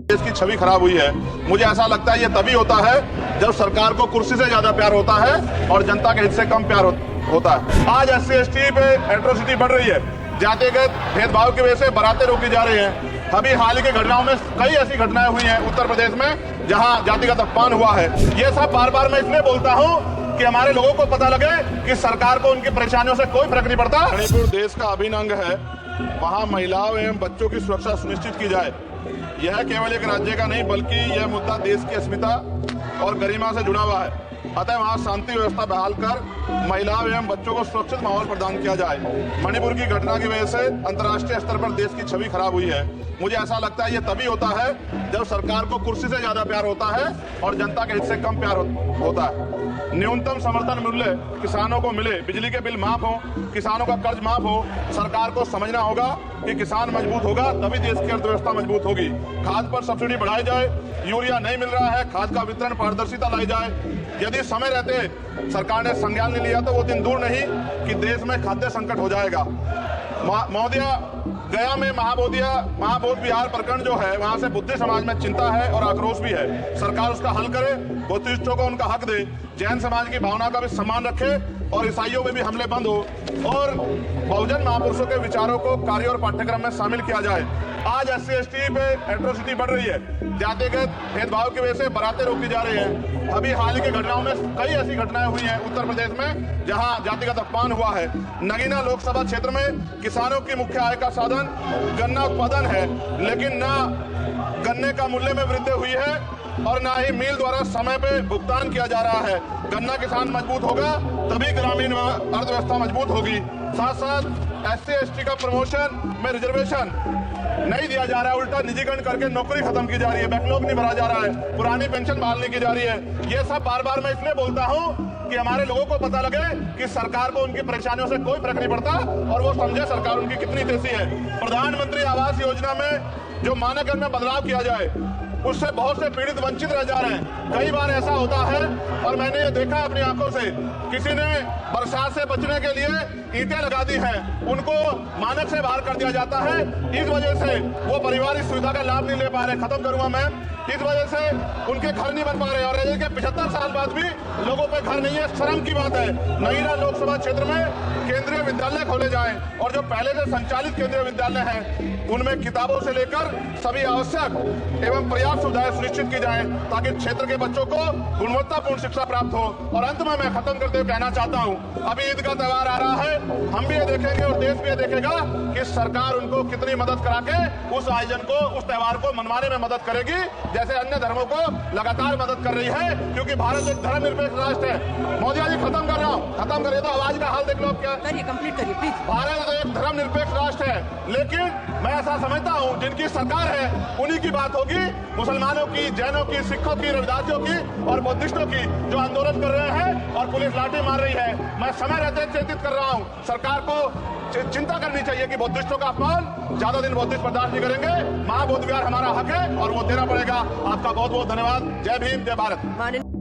देश की छवि खराब हुई है। मुझे ऐसा लगता है ये तभी होता है जब सरकार को कुर्सी से ज्यादा प्यार होता है और जनता के हित से कम प्यार होता है। आज SC/ST पे एट्रोसिटी बढ़ रही है, जातिगत भेदभाव की वजह से बारातें रोकी जा रही हैं। अभी हाल ही की घटनाओं में कई ऐसी घटनाएं हुई हैं उत्तर प्रदेश में जहां जातिगत अपमान हुआ है। ये सब बार बार मैं इसलिए बोलता हूं कि हमारे लोगों को पता लगे कि सरकार को उनकी परेशानियों से कोई फर्क नहीं पड़ता। मणिपुर देश का अभिन्न अंग है, वहां महिलाओं एवं बच्चों की सुरक्षा सुनिश्चित की जाए। यह केवल एक राज्य का नहीं बल्कि यह मुद्दा देश की अस्मिता और गरिमा से जुड़ा हुआ है। अतः वहां शांति व्यवस्था बहाल कर महिलाओं एवं बच्चों को सुरक्षित माहौल प्रदान किया जाए। मणिपुर की घटना की वजह से अंतर्राष्ट्रीय स्तर पर देश की छवि खराब हुई है। मुझे ऐसा लगता है ये तभी होता है जब सरकार को कुर्सी से ज्यादा प्यार होता है और जनता के हित से कम प्यार होता है। न्यूनतम समर्थन मूल्य किसानों को मिले, बिजली के बिल माफ हो, किसानों का कर्ज माफ हो। सरकार को समझना होगा कि किसान मजबूत होगा तभी देश की अर्थव्यवस्था मजबूत होगी। खाद पर सब्सिडी बढ़ाई जाए, यूरिया नहीं मिल रहा है, खाद का वितरण पारदर्शिता लाई जाए। यदि समय रहते सरकार ने संज्ञान नहीं लिया तो वो दिन दूर नहीं कि देश में खाद्य संकट हो जाएगा। महोदया, गया में महाबोध विहार प्रकरण जो है वहां से बुद्ध समाज में चिंता है और आक्रोश भी है। सरकार उसका हल करे, बुद्धिस्टों को उनका हक दे, जैन समाज की भावना का भी सम्मान रखे और ईसाइयों में भी हमले बंद हो और बहुजन महापुरुषों के विचारों को कार्य और पाठ्यक्रम में शामिल किया जाए। आज SC/ST पे एट्रोसिटी बढ़ रही है, जातिगत भेदभाव की वजह से बारातें रोकी जा रही हैं। अभी हाल ही की घटनाओं में कई ऐसी घटनाएं हुई हैं उत्तर प्रदेश में जहां जातिगत अपमान हुआ है। नगीना लोकसभा क्षेत्र में किसानों की मुख्य आय का साधन गन्ना उत्पादन है, लेकिन ना गन्ने का मूल्य में वृद्धि हुई है और ना ही मिल द्वारा समय पे भुगतान किया जा रहा है। गन्ना किसान मजबूत होगा तभी ग्रामीण अर्थव्यवस्था मजबूत होगी। साथ साथ SC/ST का प्रमोशन में रिजर्वेशन नहीं दिया जा रहा है, उल्टा निजीकरण करके नौकरी खत्म की जा रही है, बैकलॉग नहीं भरा जा रहा है, पुरानी पेंशन बहाल नहीं की जा रही है। ये सब बार बार मैं इसलिए बोलता हूं कि हमारे लोगों को पता लगे कि सरकार को उनकी परेशानियों से कोई फर्क नहीं पड़ता और वो समझे सरकार उनकी कितनी तेजी है। प्रधानमंत्री आवास योजना में जो मानक में बदलाव किया जाए उससे बहुत से पीड़ित वंचित रह जा रहे हैं। कई बार ऐसा होता है और मैंने ये देखा अपनी आंखों से, किसी ने बरसात से बचने के लिए ईंटें लगा दी हैं, उनको मानक से बाहर कर दिया जाता है। इस वजह से वो परिवार इस सुविधा का लाभ नहीं ले पा रहे। खत्म करूंगा मैं। इस वजह से उनके घर नहीं बन पा रहे और के 75 साल बाद भी लोगों पे घर नहीं है। शर्म की बात है। नगीना लोकसभा क्षेत्र में केंद्रीय विद्यालय खोले जाएं और जो पहले से संचालित केंद्रीय विद्यालय हैं उनमें किताबों से लेकर सभी आवश्यक एवं पर्याप्त सुविधाएं सुनिश्चित की जाएं ताकि क्षेत्र के बच्चों को गुणवत्तापूर्ण शिक्षा प्राप्त हो। और अंत में मैं खत्म करते हुए कहना चाहता हूं, अभी ईद का त्योहार आ रहा है, हम भी ये देखेंगे और देश भी ये देखेगा कि सरकार उनको कितनी मदद करा के उस आयोजन को, उस त्योहार को मनवाने में मदद करेगी जैसे अन्य धर्मों को लगातार मदद कर रही है, क्योंकि भारत एक धर्मनिरपेक्ष राष्ट्र है। मोदी जी खत्म कर रहा हूँ, खत्म करिए तो आवाज का हाल देख लो क्या करिए, कंप्लीट करिए प्लीज। भारत एक धर्मनिरपेक्ष राष्ट्र है, लेकिन मैं ऐसा समझता हूँ जिनकी सरकार है उन्हीं की बात होगी। मुसलमानों की, जैनों की, सिखों की, रविदासियों की और बुद्धिस्टों की जो आंदोलन कर रहे हैं और पुलिस लाठी मार रही है, मैं समय रहते चिंतित कर रहा हूँ। सरकार को चिंता करनी चाहिए कि बुद्धिस्टों का अपमान ज्यादा दिन बुद्धिस्ट बर्दाश्त नहीं करेंगे। महाबोध विहार हमारा हक है और वो देना पड़ेगा। आपका बहुत बहुत धन्यवाद। जय भीम, जय भारत।